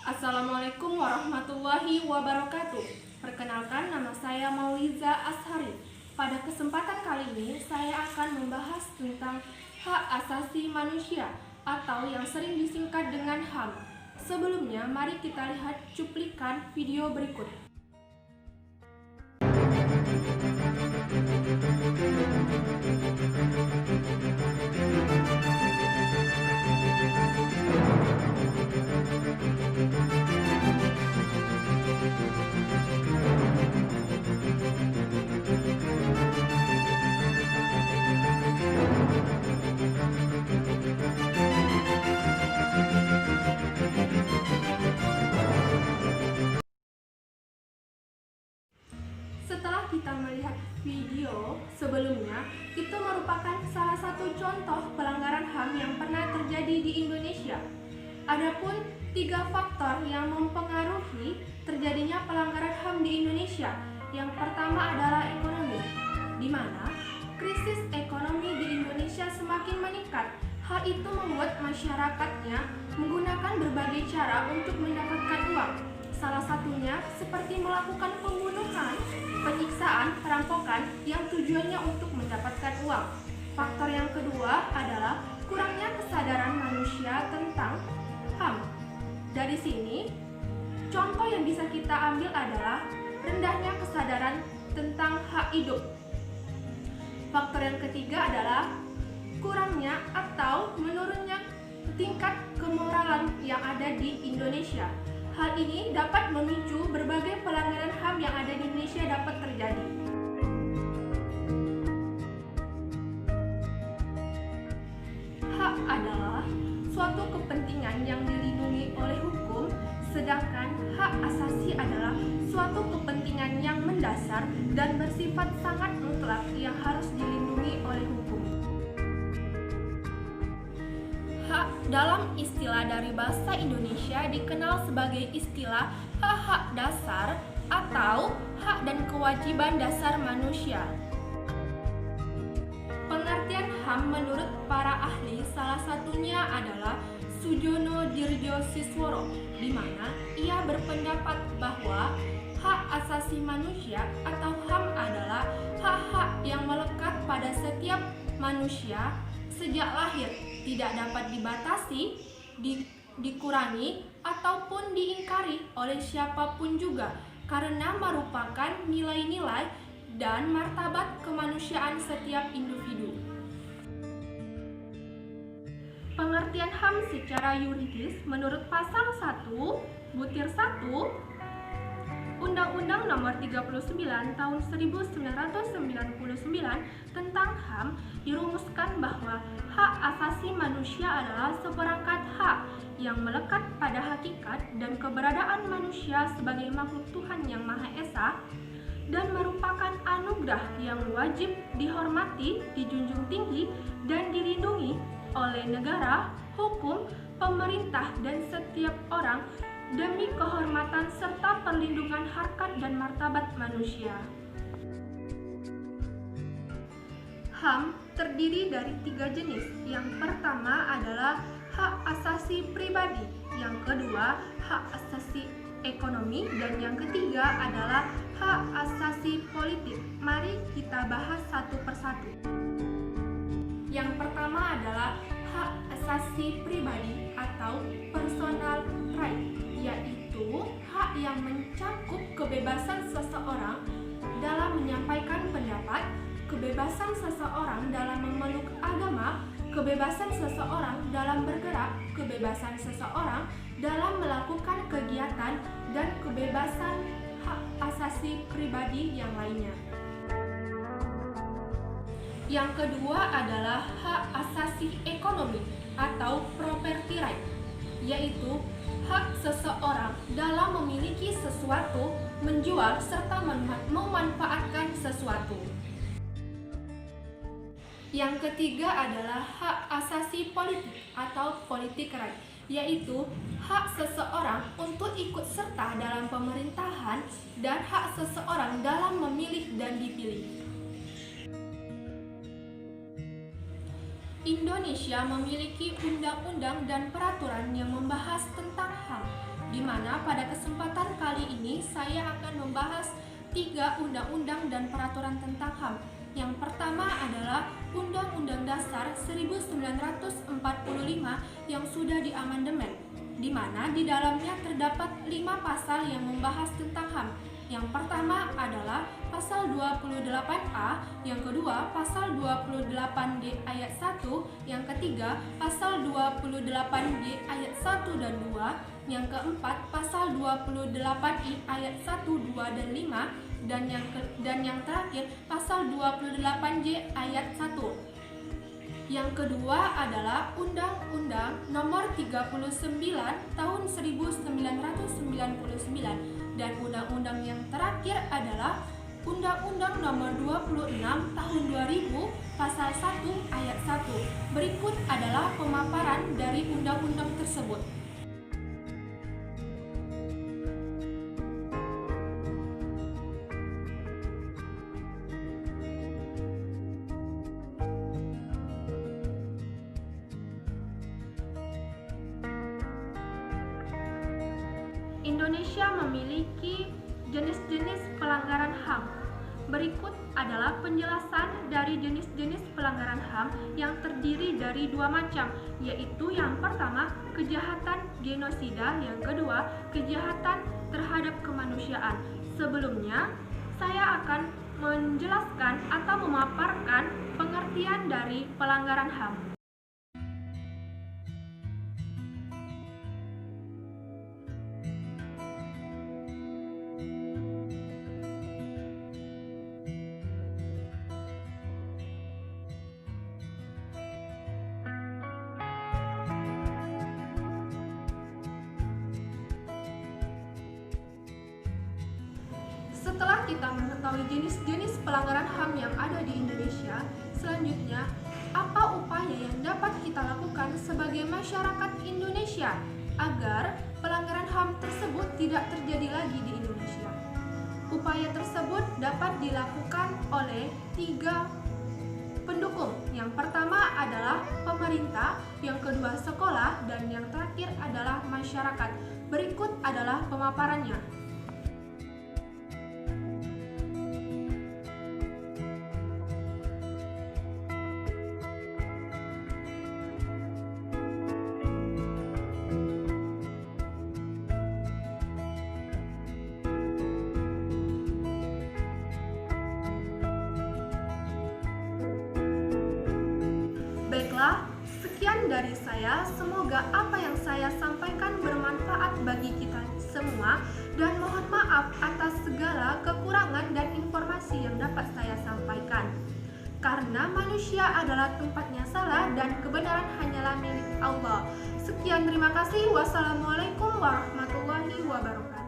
Assalamualaikum warahmatullahi wabarakatuh. Perkenalkan, nama saya Mauliza Ashari. Pada kesempatan kali ini, saya akan membahas tentang hak asasi manusia atau yang sering disingkat dengan HAM. Sebelumnya, mari kita lihat cuplikan video berikut. Setelah kita melihat video sebelumnya, itu merupakan salah satu contoh pelanggaran HAM yang pernah terjadi di Indonesia. Adapun 3 faktor yang mempengaruhi terjadinya pelanggaran HAM di Indonesia. Yang pertama adalah ekonomi, di mana krisis ekonomi di Indonesia semakin meningkat. Hal itu membuat masyarakatnya menggunakan berbagai cara untuk mendapatkan uang. Salah satunya seperti melakukan pembunuhan, penyiksaan, perampokan yang tujuannya untuk mendapatkan uang. Faktor yang kedua adalah kurangnya kesadaran manusia tentang HAM. Dari sini, contoh yang bisa kita ambil adalah rendahnya kesadaran tentang hak hidup. Faktor yang ketiga adalah kurangnya atau menurunnya tingkat kemoralan yang ada di Indonesia. Hal ini dapat memicu berbagai pelanggaran HAM yang ada di Indonesia dapat terjadi. Hak adalah suatu kepentingan yang dilindungi oleh hukum, sedangkan hak asasi adalah suatu kepentingan yang mendasar dan bersifat sangat mutlak yang harus dilindungi oleh hukum. Hak dalam istilah dari bahasa Indonesia dikenal sebagai istilah hak-hak dasar atau hak dan kewajiban dasar manusia. Pengertian HAM menurut para ahli salah satunya adalah Sujono Dirjosisworo, di mana ia berpendapat bahwa hak asasi manusia atau HAM adalah hak-hak yang melekat pada setiap manusia sejak lahir, tidak dapat dibatasi, dikurangi, ataupun diingkari oleh siapapun juga, karena merupakan nilai-nilai dan martabat kemanusiaan setiap individu. Pengertian HAM secara yuridis menurut pasal 1 butir 1 Undang-Undang Nomor 39 Tahun 1999 tentang HAM dirumuskan bahwa hak asasi manusia adalah seperangkat hak yang melekat pada hakikat dan keberadaan manusia sebagai makhluk Tuhan yang Maha Esa dan merupakan anugerah yang wajib dihormati, dijunjung tinggi, dan dilindungi oleh negara, hukum, pemerintah, dan setiap orang demi kehormatan serta perlindungan harkat dan martabat manusia. HAM terdiri dari 3 jenis. Yang pertama adalah hak asasi pribadi, yang kedua hak asasi ekonomi, dan yang ketiga adalah hak asasi politik. Mari kita bahas satu persatu. Yang pertama adalah hak asasi pribadi atau personal right, yaitu hak yang mencakup kebebasan seseorang dalam menyampaikan pendapat, kebebasan seseorang dalam memeluk agama, kebebasan seseorang dalam bergerak, kebebasan seseorang dalam melakukan kegiatan, dan kebebasan hak asasi pribadi yang lainnya. Yang kedua adalah hak asasi ekonomi atau property right, yaitu hak seseorang dalam memiliki sesuatu, menjual, serta memanfaatkan sesuatu. Yang ketiga adalah hak asasi politik atau politik right, yaitu hak seseorang untuk ikut serta dalam pemerintahan dan hak seseorang dalam memilih dan dipilih. Indonesia memiliki undang-undang dan peraturan yang membahas tentang HAM, di mana pada kesempatan kali ini saya akan membahas 3 undang-undang dan peraturan tentang HAM. Yang pertama adalah Undang-Undang Dasar 1945 yang sudah diamandemen, di mana di dalamnya terdapat 5 pasal yang membahas tentang HAM. Yang pertama adalah pasal 28A, yang kedua pasal 28D ayat 1, yang ketiga pasal 28D ayat 1 dan 2, yang keempat pasal 28I ayat 1, 2 dan 5, dan yang terakhir pasal 28J ayat 1. Yang kedua adalah Undang-Undang Nomor 39 Tahun 1999, dan undang-undang yang terakhir adalah Undang-Undang Nomor 26 Tahun 2000 Pasal 1 ayat 1. Berikut adalah pemaparan dari undang-undang tersebut. Indonesia memiliki jenis-jenis pelanggaran HAM. Berikut adalah penjelasan dari jenis-jenis pelanggaran HAM yang terdiri dari 2 macam, yaitu yang pertama, kejahatan genosida, yang kedua, kejahatan terhadap kemanusiaan. Sebelumnya, saya akan menjelaskan atau memaparkan pengertian dari pelanggaran HAM. Setelah kita mengetahui jenis-jenis pelanggaran HAM yang ada di Indonesia, selanjutnya, apa upaya yang dapat kita lakukan sebagai masyarakat Indonesia agar pelanggaran HAM tersebut tidak terjadi lagi di Indonesia? Upaya tersebut dapat dilakukan oleh 3 pendukung. Yang pertama adalah pemerintah, yang kedua sekolah, dan yang terakhir adalah masyarakat. Berikut adalah pemaparannya. Baiklah, sekian dari saya. Semoga apa yang saya sampaikan bermanfaat bagi kita semua, dan mohon maaf atas segala kekurangan dan informasi yang dapat saya sampaikan. Karena manusia adalah tempatnya salah dan kebenaran hanyalah milik Allah. Sekian, terima kasih. Wassalamualaikum warahmatullahi wabarakatuh.